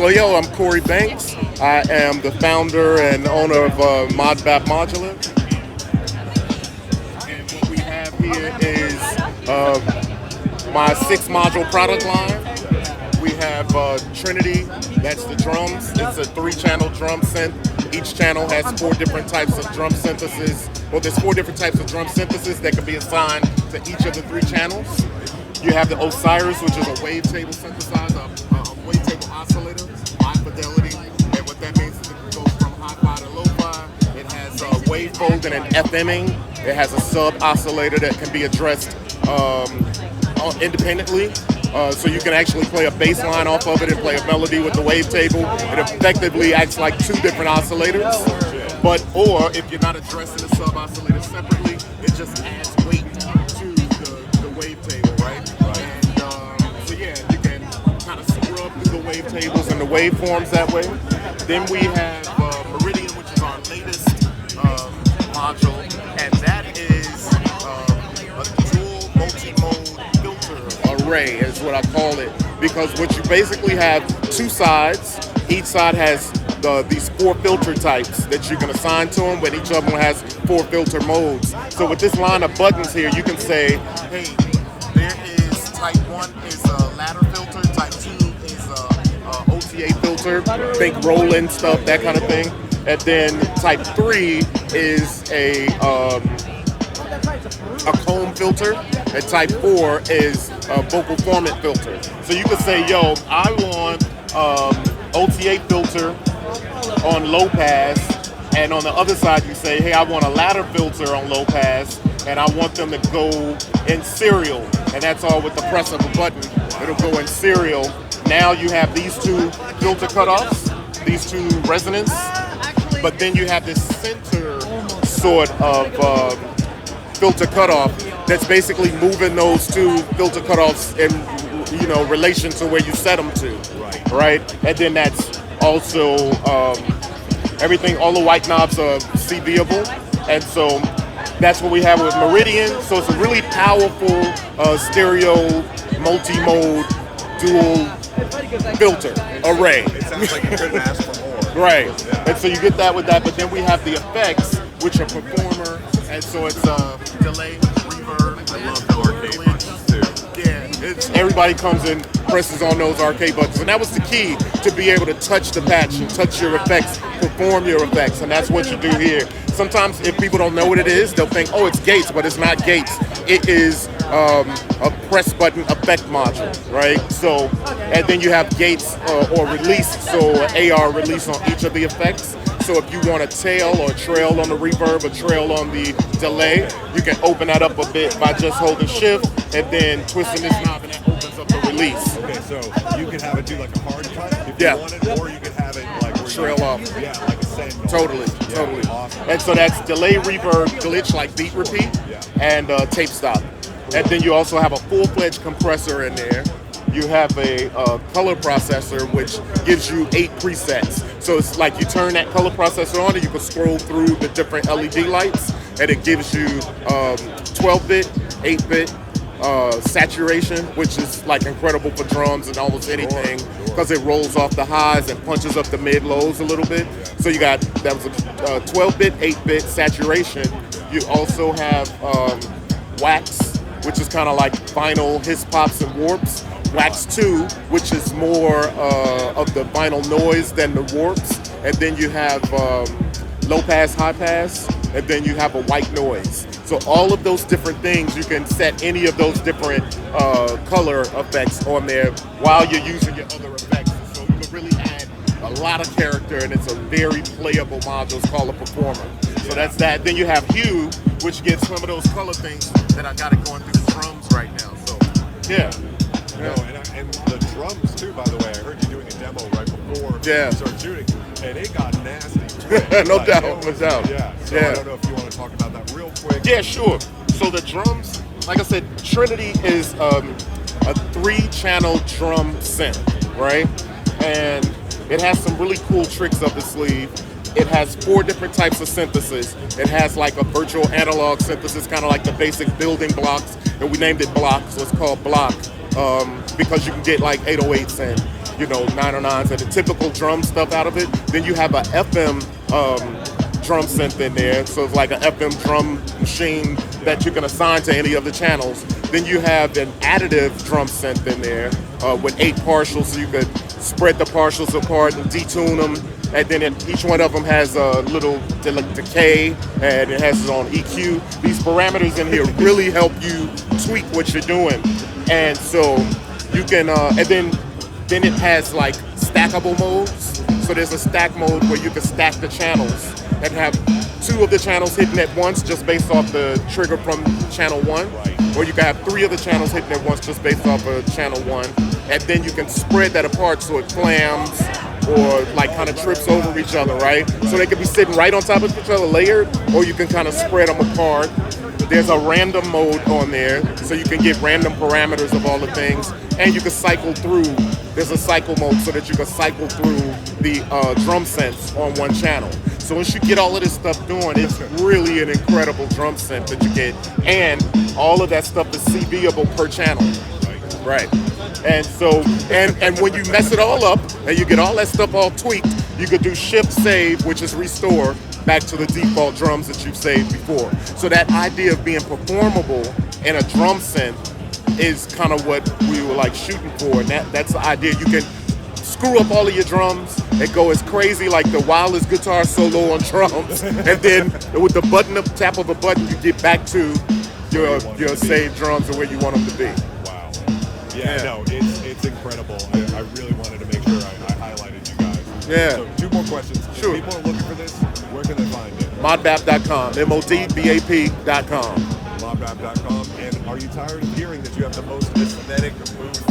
So yo, I'm Corey Banks. I am the founder and owner of ModBap Modular. And what we have here is my 6-module product line. We have Trinity, that's the drums. It's a 3-channel drum synth. Each channel has 4 different types of drum synthesis. Well, there's 4 different types of drum synthesis that can be assigned to each of the 3 channels. You have the Osiris, which is a wavetable synthesizer, a wavetable oscillator, high fidelity. And what that means is it goes from hi-fi to lo-fi. It has wavefolding and FMing. It has a sub-oscillator that can be addressed independently. So you can actually play a bass line off of it and play a melody with the wavetable. It effectively acts like 2 different oscillators. Or if you're not addressing the sub-oscillator separately, it just adds weight to the wavetable, right? And so yeah, you can kind of scrub through the wavetables and the waveforms that way. Then we have Meridian, which is our latest module, and that is a dual multi-mode filter array is what I call it, because what you basically have 2 sides. Each side has these 4 filter types that you can assign to them, but each of them has 4 filter modes. So with this line of buttons here, you can say, hey, there is type 1 is a ladder filter, type 2 is a OTA filter, think roll-in stuff, that kind of thing. And then type 3 is a comb filter, and type 4 is a vocal formant filter. So you can say, yo, I want OTA filter on low pass, and on the other side you say, hey, I want a ladder filter on low pass, and I want them to go in serial, and that's all with the press of a button. It'll go in serial. Now you have these 2 filter cutoffs, these 2 resonance, but then you have this center sort of filter cutoff that's basically moving those 2 filter cutoffs in relation to where you set them to, right? And then that's also everything, all the white knobs are CVable, and so that's what we have with Meridian. So it's a really powerful stereo multi-mode dual filter array. It sounds like you couldn't ask for more. Right, and so you get that with that, but then we have the effects, which are performer, and so it's delay, reverb. I love the arcade buttons too. Yeah, everybody comes and presses on those arcade buttons, and that was the key, to be able to touch the patch and touch your effects, perform your effects, and that's what you do here. Sometimes if people don't know what it is, they'll think, oh, it's Gates, but it's not Gates. It is a press button effect module, right? So, and then you have Gates or release, so AR release on each of the effects. So if you want a tail or trail on the reverb or trail on the delay, you can open that up a bit by just holding shift and then twisting this knob, and that opens up the release. Okay, so you can have it do like a hard cut if you wanted, or you can have it like where trail off. Yeah, like a send. Totally. Awesome. And so that's delay, reverb, glitch like beat repeat, and tape stop. And then you also have a full-fledged compressor in there. You have a color processor, which gives you 8 presets. So it's like you turn that color processor on and you can scroll through the different LED lights, and it gives you 12-bit, 8-bit saturation, which is like incredible for drums and almost anything, because it rolls off the highs and punches up the mid-lows a little bit. So you got, that was a 12-bit, 8-bit saturation. You also have wax, which is kind of like vinyl hiss pops and warps. Wax 2, which is more of the vinyl noise than the warps. And then you have low pass, high pass, and then you have a white noise. So all of those different things, you can set any of those different color effects on there while you're using your other effects. So you can really add a lot of character, and it's a very playable module. It's called a performer. So that's that. Then you have hue, which gets some of those color things that I got it going through the drums right now. So yeah. No, and the drums too, by the way. I heard you doing a demo right before you started shooting, and it got nasty quick. No doubt. Yeah. So I don't know if you want to talk about that real quick. Yeah, sure. So the drums, like I said, Trinity is a 3-channel drum synth, right? And it has some really cool tricks up its sleeve. It has 4 different types of synthesis. It has like a virtual analog synthesis, kind of like the basic building blocks, and we named it Block, so it's called Block, because you can get like 808s in. 909s and the typical drum stuff out of it. Then you have a FM drum synth in there, so it's like an FM drum machine that you can assign to any of the channels. Then you have an additive drum synth in there with 8 partials, so you could spread the partials apart and detune them. And then each one of them has a little decay, and it has its own EQ. These parameters in here really help you tweak what you're doing. And so you can, and then it has like stackable modes. So there's a stack mode where you can stack the channels and have 2 of the channels hitting at once just based off the trigger from channel 1. Or you can have 3 of the channels hitting at once just based off of channel 1. And then you can spread that apart so it flams or like kind of trips over each other, right? So they could be sitting right on top of each other layered, or you can kind of spread them apart. There's a random mode on there, so you can get random parameters of all the things, and you can cycle through. There's a cycle mode so that you can cycle through the drum synths on one channel. So once you get all of this stuff doing, it's really an incredible drum synth that you get, and all of that stuff is CVable per channel, right? And so, and when you mess it all up and you get all that stuff all tweaked, you could do shift save, which is restore back to the default drums that you've saved before. So that idea of being performable in a drum synth is kind of what we were like shooting for. And that's the idea. You can screw up all of your drums and go as crazy like the wildest guitar solo on drums. And then with the tap of a button, you get back to your saved drums and where you want them to be. Yeah, no, it's incredible. I really wanted to make sure I highlighted you guys. Yeah. So 2 more questions. Sure. If people are looking for this, where can they find it? Modbap.com, MODBAP.com. Modbap.com. And are you tired of hearing that you have the most aesthetic booth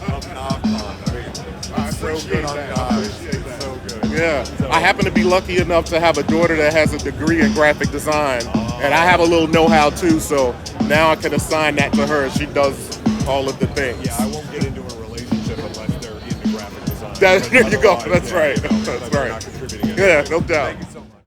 of Knobcon? I mean, it's so good on Knobs. It's so good. Yeah. So, I happen to be lucky enough to have a daughter that has a degree in graphic design. And I have a little know-how too, so now I can assign that to her. She does all of the things. Yeah, I won't get into a relationship unless they're into graphic design. There you go. That's right. You know, That's they're right. not contributing Yeah, no doubt.